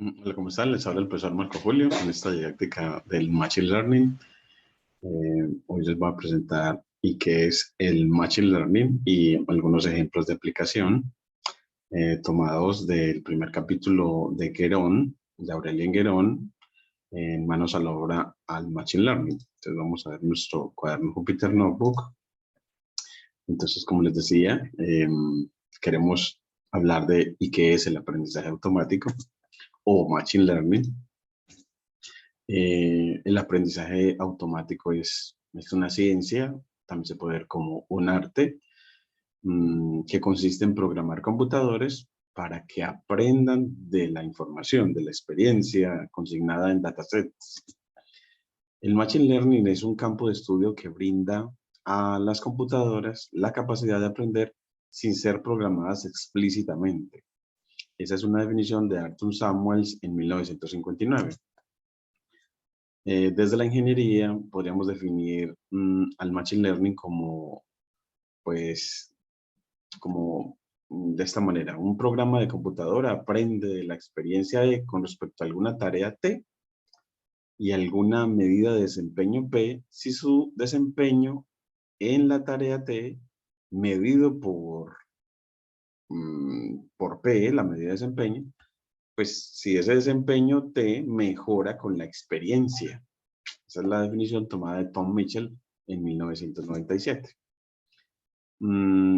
Hola, ¿cómo están? Les habla el profesor Marco Julio en esta didáctica del Machine Learning. Hoy les voy a presentar qué es el Machine Learning y algunos ejemplos de aplicación tomados del primer capítulo de Guéron, de Aurélien Guéron, en Manos a la obra al Machine Learning. Entonces vamos a ver nuestro cuaderno Jupyter Notebook. Entonces, como les decía, queremos hablar de qué es el aprendizaje automático o Machine Learning. El aprendizaje automático es una ciencia, también se puede ver como un arte, que consiste en programar computadores para que aprendan de la información, de la experiencia consignada en datasets. El Machine Learning es un campo de estudio que brinda a las computadoras la capacidad de aprender sin ser programadas explícitamente. Esa es una definición de Arthur Samuels en 1959. Desde la ingeniería podríamos definir al Machine Learning como, pues, de esta manera. Un programa de computadora aprende de la experiencia con respecto a alguna tarea T y alguna medida de desempeño P si su desempeño en la tarea T medido por P, la medida de desempeño, pues si ese desempeño T mejora con la experiencia. Esa es la definición tomada de Tom Mitchell en 1997.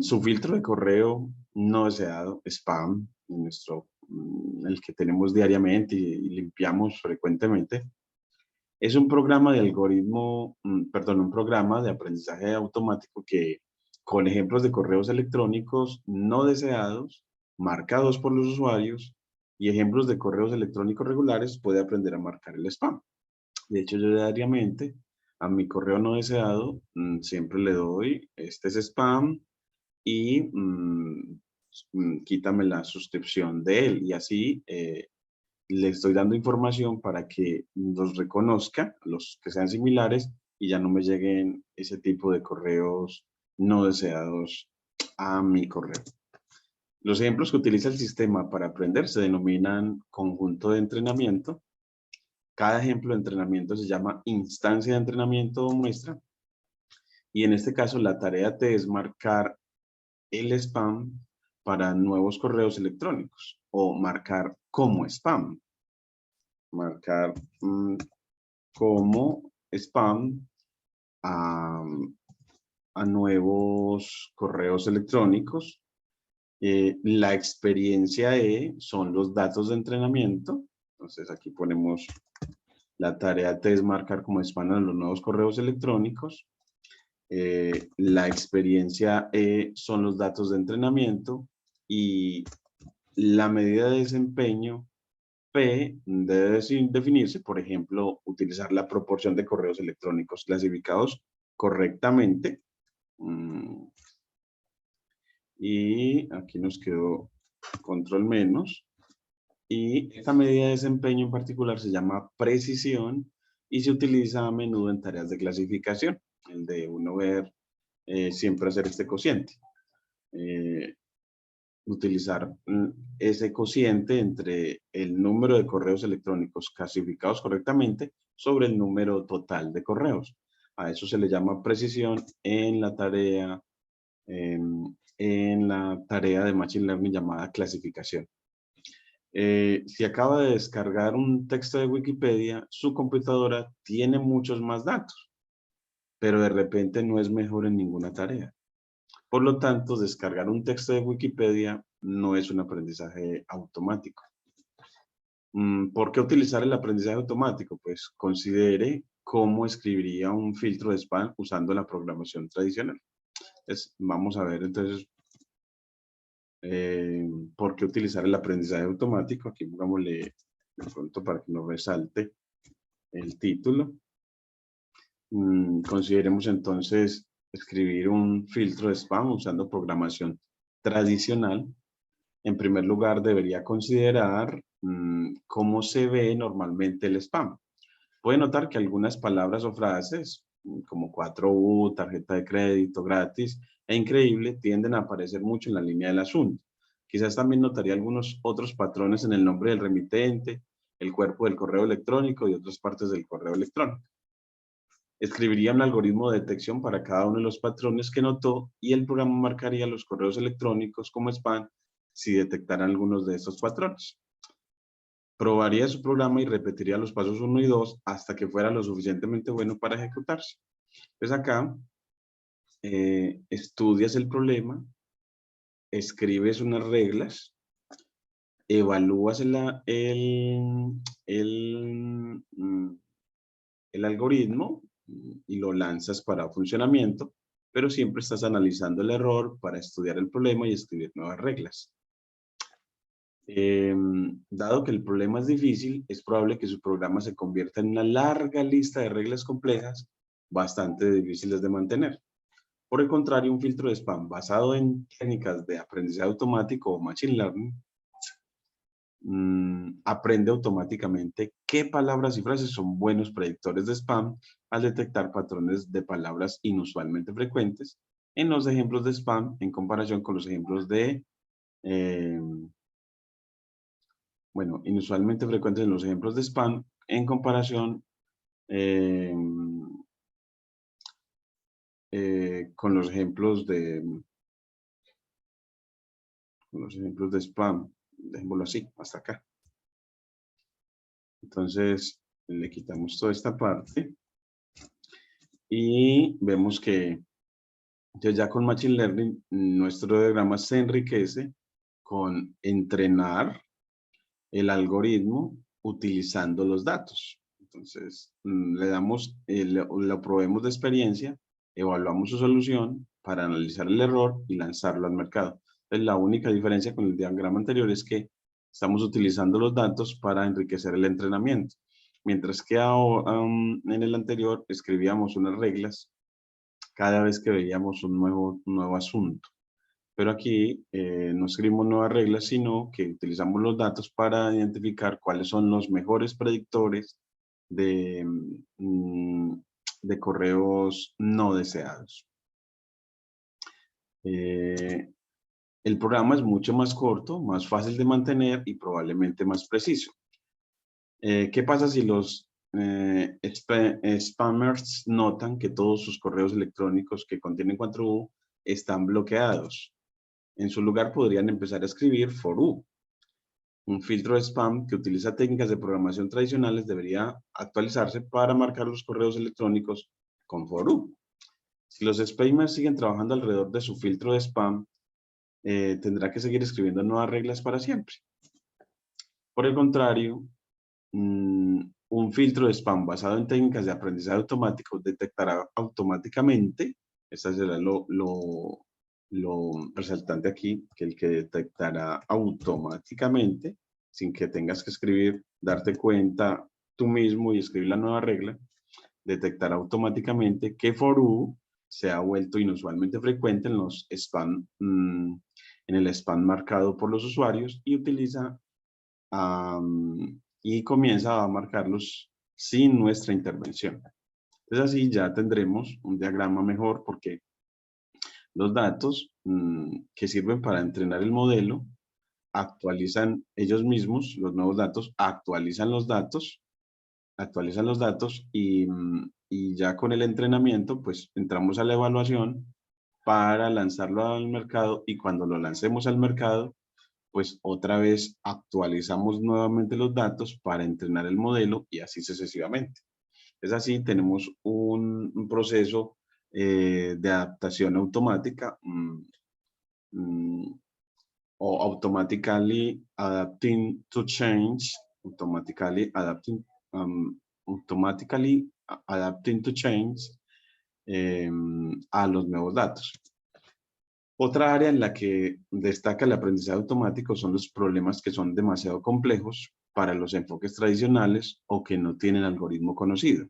Su filtro de correo no deseado, spam, el que tenemos diariamente y limpiamos frecuentemente, es un programa de un programa de aprendizaje automático que, con ejemplos de correos electrónicos no deseados, marcados por los usuarios, y ejemplos de correos electrónicos regulares, puede aprender a marcar el spam. De hecho, yo diariamente a mi correo no deseado siempre le doy, este es spam y quítame la suscripción de él. Y así le estoy dando información para que los reconozca, los que sean similares, y ya no me lleguen ese tipo de correos no deseados a mi correo. Los ejemplos que utiliza el sistema para aprender se denominan conjunto de entrenamiento. Cada ejemplo de entrenamiento se llama instancia de entrenamiento o muestra. Y en este caso, la tarea T es marcar el spam para nuevos correos electrónicos o marcar como spam. Marcar como spam a nuevos correos electrónicos. La experiencia E son los datos de entrenamiento. Entonces aquí ponemos la tarea T es marcar como spam a los nuevos correos electrónicos. La experiencia E son los datos de entrenamiento y la medida de desempeño P debe definirse, por ejemplo, utilizar la proporción de correos electrónicos clasificados correctamente. Y aquí nos quedó control menos. Y esta medida de desempeño en particular se llama precisión y se utiliza a menudo en tareas de clasificación, el de uno ver siempre hacer este cociente. Utilizar ese cociente entre el número de correos electrónicos clasificados correctamente sobre el número total de correos. A eso se le llama precisión en la tarea, de Machine Learning llamada clasificación. Si acaba de descargar un texto de Wikipedia, su computadora tiene muchos más datos, pero de repente no es mejor en ninguna tarea. Por lo tanto, descargar un texto de Wikipedia no es un aprendizaje automático. ¿Por qué utilizar el aprendizaje automático? Pues considere cómo escribiría un filtro de spam usando la programación tradicional. Entonces, vamos a ver entonces por qué utilizar el aprendizaje automático. Aquí pongámosle de pronto para que no resalte el título. Consideremos entonces escribir un filtro de spam usando programación tradicional. En primer lugar, debería considerar cómo se ve normalmente el spam. Puede notar que algunas palabras o frases, como 4U, tarjeta de crédito, gratis e increíble, tienden a aparecer mucho en la línea del asunto. Quizás también notaría algunos otros patrones en el nombre del remitente el cuerpo del correo electrónico y otras partes del correo electrónico. Escribiría un algoritmo de detección para cada uno de los patrones que notó y el programa marcaría los correos electrónicos como spam si detectara algunos de estos patrones. Probaría su programa y repetiría los pasos 1 y 2 hasta que fuera lo suficientemente bueno para ejecutarse. Pues acá estudias el problema, escribes unas reglas, evalúas el algoritmo y lo lanzas para funcionamiento, pero siempre estás analizando el error para estudiar el problema y escribir nuevas reglas. Dado que el problema es difícil, es probable que su programa se convierta en una larga lista de reglas complejas, bastante difíciles de mantener. Por el contrario, un filtro de spam basado en técnicas de aprendizaje automático o machine learning aprende automáticamente qué palabras y frases son buenos predictores de spam al detectar patrones de palabras inusualmente frecuentes en los ejemplos de spam en comparación con los ejemplos de, inusualmente frecuentes en los ejemplos de spam en comparación con los ejemplos de spam, dejémoslo así, hasta acá. Entonces, le quitamos toda esta parte y vemos que ya con Machine Learning nuestro diagrama se enriquece con entrenar el algoritmo utilizando los datos. Entonces, le damos, lo probemos de experiencia, evaluamos su solución para analizar el error y lanzarlo al mercado. Entonces, la única diferencia con el diagrama anterior es que estamos utilizando los datos para enriquecer el entrenamiento. Mientras que en el anterior escribíamos unas reglas cada vez que veíamos un nuevo asunto. Pero aquí no escribimos nuevas reglas, sino que utilizamos los datos para identificar cuáles son los mejores predictores de, de correos no deseados. El programa es mucho más corto, más fácil de mantener y probablemente más preciso. ¿Qué pasa si los spammers notan que todos sus correos electrónicos que contienen 4U están bloqueados? En su lugar podrían empezar a escribir for u. Un filtro de spam que utiliza técnicas de programación tradicionales debería actualizarse para marcar los correos electrónicos con for u. Si los spammers siguen trabajando alrededor de su filtro de spam, tendrá que seguir escribiendo nuevas reglas para siempre. Por el contrario, un filtro de spam basado en técnicas de aprendizaje automático detectará automáticamente, esta será lo resaltante aquí, que el que detectará automáticamente, sin que tengas que escribir, darte cuenta tú mismo y escribir la nueva regla, detectará automáticamente que for u se ha vuelto inusualmente frecuente en los spam, en el spam marcado por los usuarios y utiliza y comienza a marcarlos sin nuestra intervención. Entonces así ya tendremos un diagrama mejor porque los datos que sirven para entrenar el modelo actualizan ellos mismos, los nuevos datos actualizan los datos y ya con el entrenamiento pues entramos a la evaluación para lanzarlo al mercado y cuando lo lancemos al mercado pues otra vez actualizamos nuevamente los datos para entrenar el modelo y así sucesivamente. Es así, tenemos un proceso de adaptación automática o automatically adapting to change, automatically adapting to change a los nuevos datos. Otra área en la que destaca el aprendizaje automático son los problemas que son demasiado complejos para los enfoques tradicionales o que no tienen algoritmo conocido.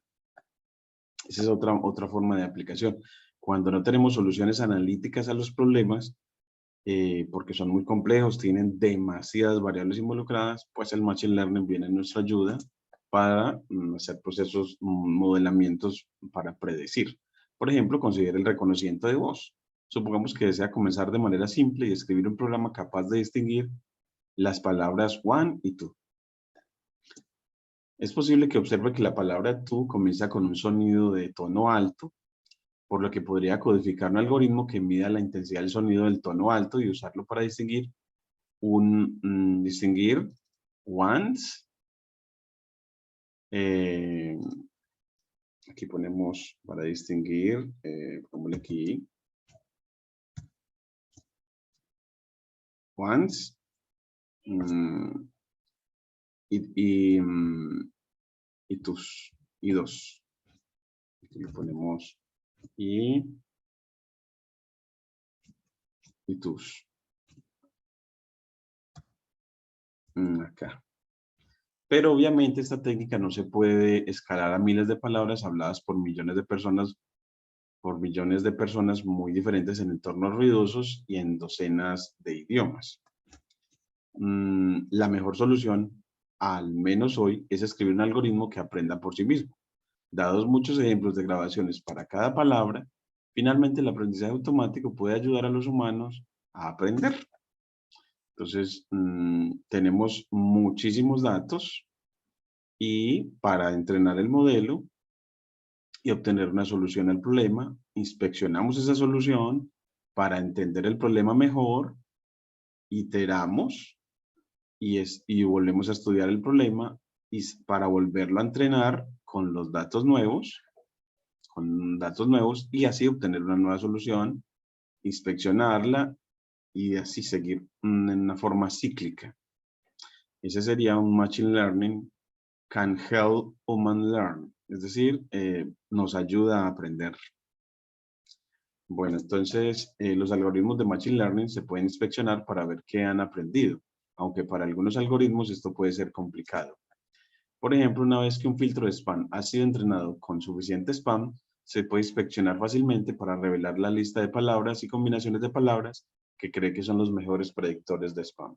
Esa es otra forma de aplicación. Cuando no tenemos soluciones analíticas a los problemas, porque son muy complejos, tienen demasiadas variables involucradas, pues el Machine Learning viene en nuestra ayuda para hacer procesos, modelamientos para predecir. Por ejemplo, considera el reconocimiento de voz. Supongamos que desea comenzar de manera simple y escribir un programa capaz de distinguir las palabras one y two. Es posible que observe que la palabra tú comienza con un sonido de tono alto, por lo que podría codificar un algoritmo que mida la intensidad del sonido del tono alto y usarlo para distinguir ones. Aquí ponemos para distinguir, pongámosle aquí, ones y tus y dos. Aquí le ponemos y tus. Acá. Pero obviamente esta técnica no se puede escalar a miles de palabras habladas por millones de personas muy diferentes en entornos ruidosos y en docenas de idiomas. La mejor solución, al menos hoy, es escribir un algoritmo que aprenda por sí mismo. Dados muchos ejemplos de grabaciones para cada palabra, finalmente el aprendizaje automático puede ayudar a los humanos a aprender. Entonces, tenemos muchísimos datos y para entrenar el modelo y obtener una solución al problema, inspeccionamos esa solución para entender el problema mejor, iteramos y volvemos a estudiar el problema y para volverlo a entrenar con los datos nuevos, y así obtener una nueva solución, inspeccionarla y así seguir en una forma cíclica. Ese sería un Machine Learning can help human learn, es decir, nos ayuda a aprender. Bueno, entonces los algoritmos de Machine Learning se pueden inspeccionar para ver qué han aprendido, aunque para algunos algoritmos esto puede ser complicado. Por ejemplo, una vez que un filtro de spam ha sido entrenado con suficiente spam, se puede inspeccionar fácilmente para revelar la lista de palabras y combinaciones de palabras que cree que son los mejores predictores de spam.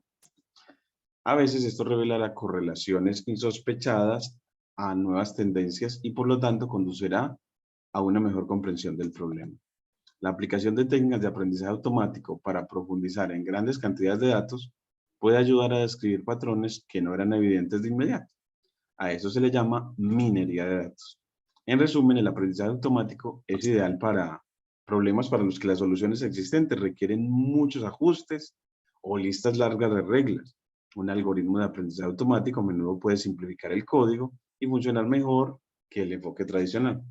A veces esto revelará correlaciones insospechadas a nuevas tendencias y por lo tanto conducirá a una mejor comprensión del problema. La aplicación de técnicas de aprendizaje automático para profundizar en grandes cantidades de datos puede ayudar a describir patrones que no eran evidentes de inmediato. A eso se le llama minería de datos. En resumen, el aprendizaje automático es ideal para problemas para los que las soluciones existentes requieren muchos ajustes o listas largas de reglas. Un algoritmo de aprendizaje automático a menudo puede simplificar el código y funcionar mejor que el enfoque tradicional.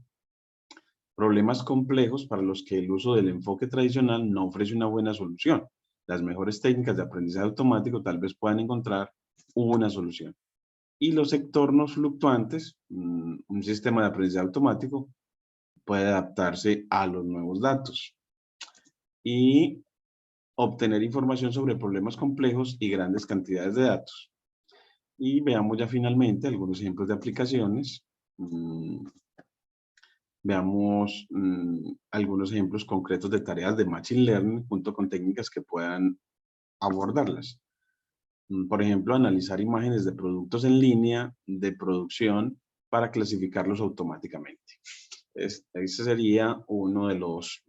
Problemas complejos para los que el uso del enfoque tradicional no ofrece una buena solución. Las mejores técnicas de aprendizaje automático tal vez puedan encontrar una solución. Y los entornos fluctuantes, un sistema de aprendizaje automático puede adaptarse a los nuevos datos y obtener información sobre problemas complejos y grandes cantidades de datos. Y veamos ya finalmente algunos ejemplos de aplicaciones. Veamos algunos ejemplos concretos de tareas de Machine Learning junto con técnicas que puedan abordarlas. Por ejemplo, analizar imágenes de productos en línea de producción para clasificarlos automáticamente. Ese sería uno de los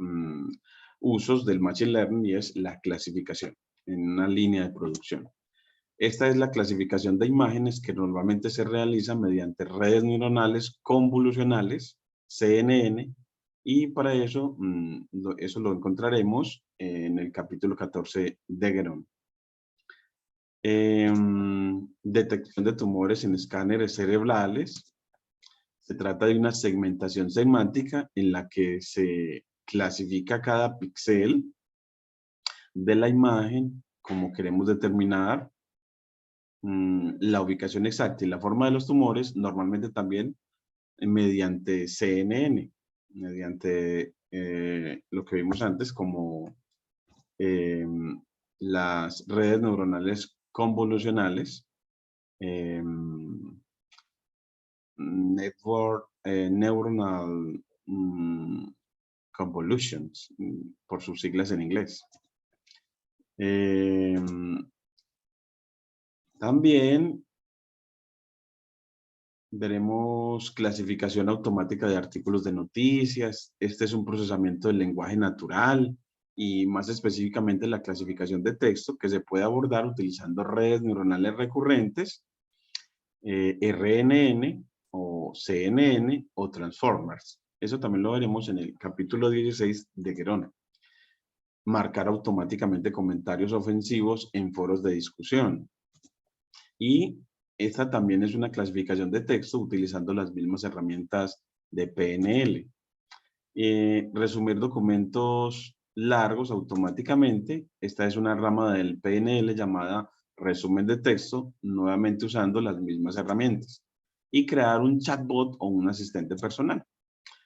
usos del Machine Learning y es la clasificación en una línea de producción. Esta es la clasificación de imágenes que normalmente se realiza mediante redes neuronales convolucionales, CNN, y para eso, eso lo encontraremos en el capítulo 14 de Geron. Detección de tumores en escáneres cerebrales. Se trata de una segmentación semántica en la que se clasifica cada píxel de la imagen como queremos determinar la ubicación exacta y la forma de los tumores, normalmente también mediante CNN, mediante lo que vimos antes como las redes neuronales convolucionales, network neuronal convolutions, por sus siglas en inglés. También veremos clasificación automática de artículos de noticias. Este es un procesamiento del lenguaje natural y más específicamente la clasificación de texto que se puede abordar utilizando redes neuronales recurrentes. RNN o CNN o Transformers. Eso también lo veremos en el capítulo 16 de Gerona. Marcar automáticamente comentarios ofensivos en foros de discusión. Y esta también es una clasificación de texto utilizando las mismas herramientas de PNL. Resumir documentos largos automáticamente. Esta es una rama del PNL llamada resumen de texto, nuevamente usando las mismas herramientas. Y crear un chatbot o un asistente personal.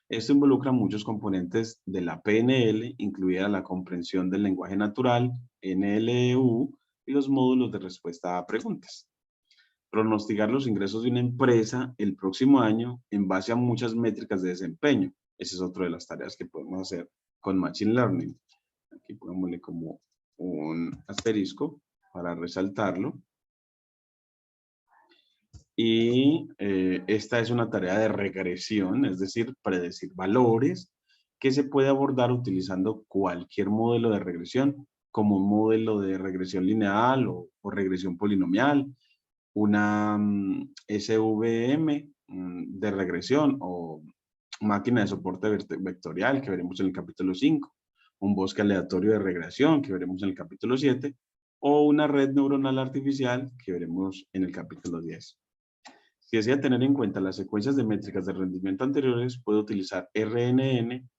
Esto involucra muchos componentes de la PNL, incluida la comprensión del lenguaje natural, NLU, y los módulos de respuesta a preguntas. Pronosticar los ingresos de una empresa el próximo año en base a muchas métricas de desempeño. Esa es otra de las tareas que podemos hacer con Machine Learning. Aquí pongámosle como un asterisco para resaltarlo. Y esta es una tarea de regresión, es decir, predecir valores que se puede abordar utilizando cualquier modelo de regresión, como un modelo de regresión lineal o regresión polinomial, una SVM de regresión o máquina de soporte vectorial que veremos en el capítulo 5, un bosque aleatorio de regresión que veremos en el capítulo 7 o una red neuronal artificial que veremos en el capítulo 10. Si desea tener en cuenta las secuencias de métricas de rendimiento anteriores, puede utilizar RNN,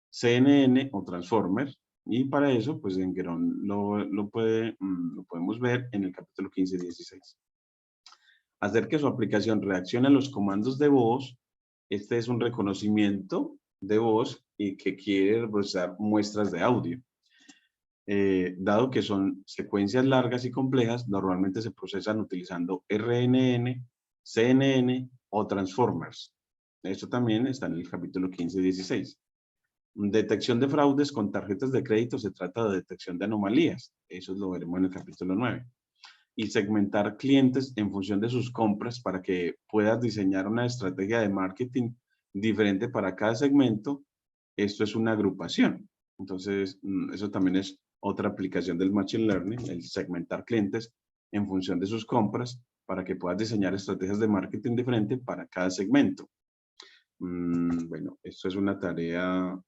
CNN o Transformer. Y para eso, pues en Gerón lo podemos ver en el capítulo 15 y 16. Hacer que su aplicación reaccione a los comandos de voz. Este es un reconocimiento de voz y que quiere procesar muestras de audio. Dado que son secuencias largas y complejas, normalmente se procesan utilizando RNN, CNN o Transformers. Esto también está en el capítulo 15 y 16. Detección de fraudes con tarjetas de crédito. Se trata de detección de anomalías. Eso lo veremos en el capítulo 9. Y segmentar clientes en función de sus compras para que puedas diseñar una estrategia de marketing diferente para cada segmento. Esto es una agrupación. Entonces, eso también es otra aplicación del Machine Learning, el segmentar clientes en función de sus compras para que puedas diseñar estrategias de marketing diferente para cada segmento. Bueno, esto es una tarea,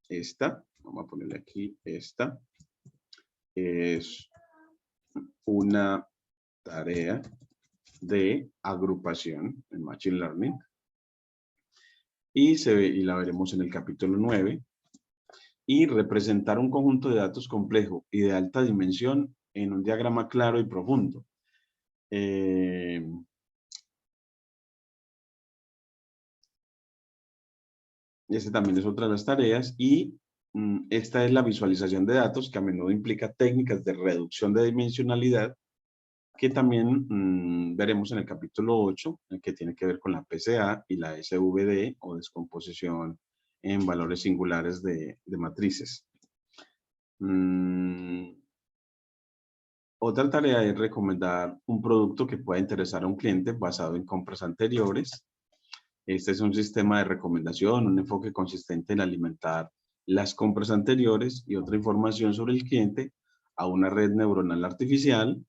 esta, vamos a ponerle aquí, esta, es una tarea de agrupación en Machine Learning y la veremos en el capítulo 9. Y representar un conjunto de datos complejo y de alta dimensión en un diagrama claro y profundo. Este también es otra de las tareas y esta es la visualización de datos que a menudo implica técnicas de reducción de dimensionalidad que también veremos en el capítulo 8, que tiene que ver con la PCA y la SVD o descomposición en valores singulares de matrices. Otra tarea es recomendar un producto que pueda interesar a un cliente basado en compras anteriores. Este es un sistema de recomendación, un enfoque consistente en alimentar las compras anteriores y otra información sobre el cliente a una red neuronal artificial.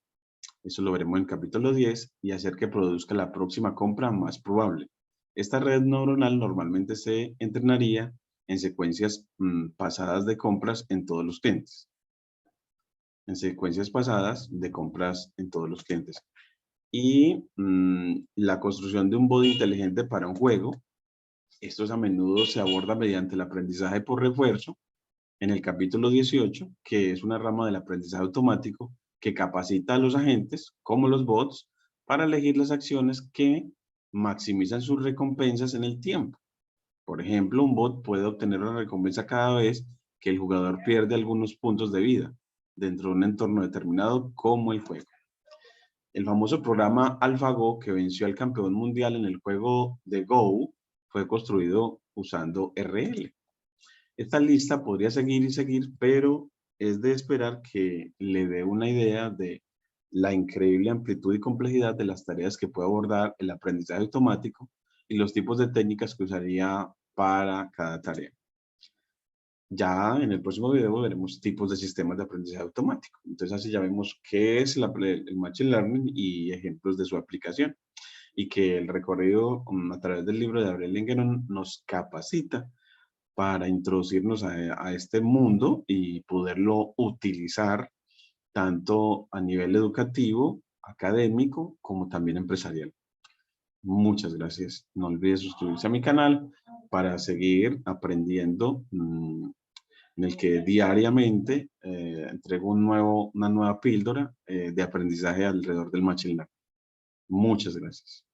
Eso lo veremos en el capítulo 10 y hacer que produzca la próxima compra más probable. Esta red neuronal normalmente se entrenaría en secuencias pasadas de compras en todos los clientes. En secuencias pasadas de compras en todos los clientes. Y la construcción de un bot inteligente para un juego. Estos a menudo se aborda mediante el aprendizaje por refuerzo en el capítulo 18, que es una rama del aprendizaje automático que capacita a los agentes, como los bots, para elegir las acciones que maximizan sus recompensas en el tiempo. Por ejemplo, un bot puede obtener una recompensa cada vez que el jugador pierde algunos puntos de vida dentro de un entorno determinado como el juego. El famoso programa AlphaGo, que venció al campeón mundial en el juego de Go, fue construido usando RL. Esta lista podría seguir y seguir, pero es de esperar que le dé una idea de la increíble amplitud y complejidad de las tareas que puede abordar el aprendizaje automático y los tipos de técnicas que usaría para cada tarea. Ya en el próximo video veremos tipos de sistemas de aprendizaje automático. Entonces así ya vemos qué es el Machine Learning y ejemplos de su aplicación. y que el recorrido a través del libro de Gabriel Lingeron nos capacita para introducirnos a este mundo y poderlo utilizar tanto a nivel educativo, académico, como también empresarial. Muchas gracias. No olvides suscribirse a mi canal para seguir aprendiendo, en el que diariamente entrego una nueva píldora de aprendizaje alrededor del Machine Learning. Muchas gracias.